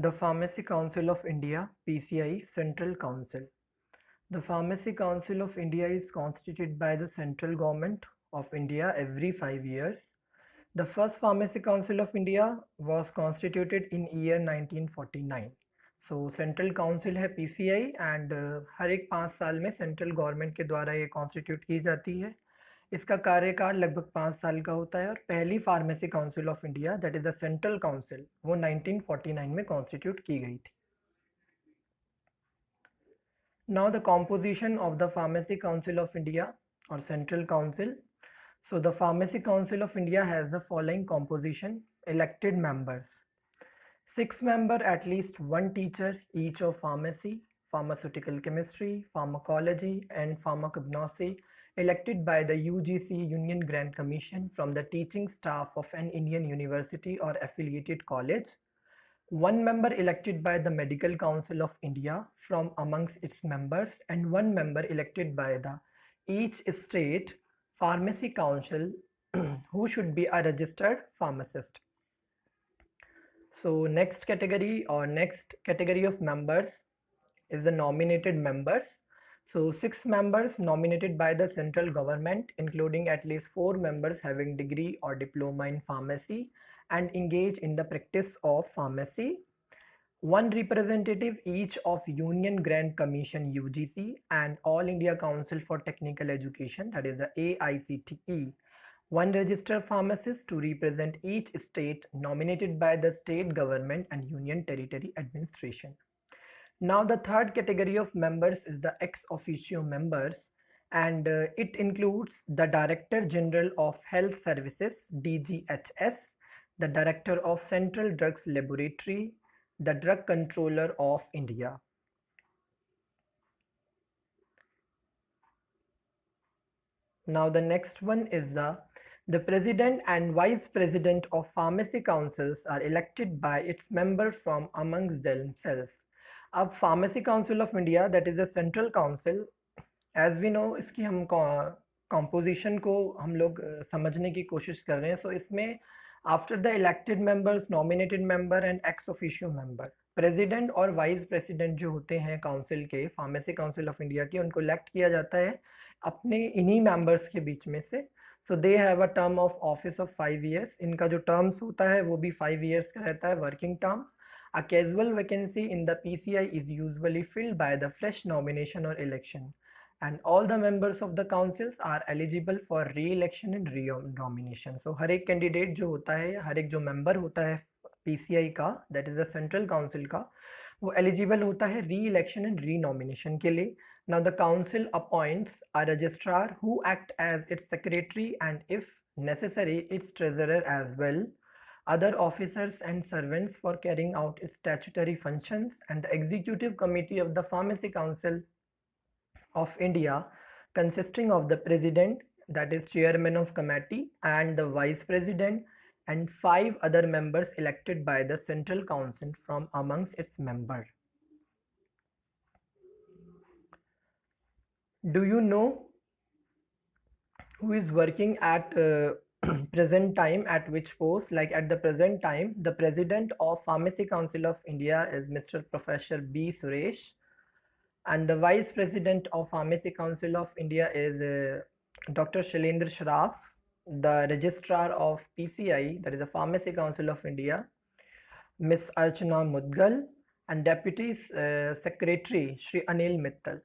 The Pharmacy Council of India (PCI) Central Council. The Pharmacy Council of India is constituted by the central government of India every 5 years. The first Pharmacy Council of India was constituted in year 1949. So central council है PCI and हर एक 5 साल में central government के द्वारा ये constitute की जाती है। इसका कार्यकाल लगभग 5 साल का होता है और पहली pharmacy council of India that is the central council वो 1949 में कॉन्स्टिट्यूट की गई थी। Now the composition of the Pharmacy Council of India or Central Council. So the Pharmacy Council of India has the following composition: elected members. 6 members, at least one teacher each of pharmacy, pharmaceutical chemistry, pharmacology and pharmacognosy, elected by the UGC Union Grant Commission from the teaching staff of an Indian university or affiliated college. 1 member elected by the Medical Council of India from amongst its members, and 1 member elected by the each state pharmacy council who should be a registered pharmacist. So next category of members is the nominated members. So 6 members nominated by the central government, including at least 4 members having degree or diploma in pharmacy and engage in the practice of pharmacy. 1 representative each of Union Grant Commission UGC and All India Council for Technical Education, that is the AICTE. 1 registered pharmacist to represent each state nominated by the state government and Union Territory Administration. Now the third category of members is the ex officio members, and it includes the Director General of Health Services DGHS, the Director of Central Drugs Laboratory, the Drug Controller of India. Now the next one is the President and Vice President of Pharmacy Councils are elected by its members from amongst themselves. अब Pharmacy Council of India, that is the Central Council, as we know, इसकी हम composition को हम लोग समझने की कोशिश कर रहे हैं. So इसमें after the elected members, nominated member and ex officio member, president और वाइस प्रेसिडेंट जो होते हैं काउंसिल के, फार्मेसी काउंसिल ऑफ इंडिया के, उनको इलेक्ट किया जाता है अपने इन्हीं मेंबर्स के बीच में से. So they have a term of office of 5 years. इनका जो टर्म्स होता है वो भी 5 years का रहता है, working term. A casual vacancy in the PCI is usually filled by the fresh nomination or election, and all the members of the councils are eligible for re-election and re-nomination. So हर एक candidate जो होता है, हर एक जो member होता है PCI का, that is the central council का, वो एलिजिबल होता है re-election and re-nomination के लिए. Now the council appoints a registrar who act as its secretary and if necessary its treasurer as well. Other officers and servants for carrying out its statutory functions, and the executive committee of the Pharmacy Council of India, consisting of the president, that is chairman of committee, and the vice president, and 5 other members elected by the central council from amongst its members. Do you know who is working at present time at which post? Like at the present time, the president of Pharmacy Council of India is Mr. Professor B. Suresh, and the vice president of Pharmacy Council of India is Dr. Shailendra Sharaf. The registrar of PCI, that is the Pharmacy Council of India, Miss Archana Mudgal, and deputy secretary Shri Anil Mittal.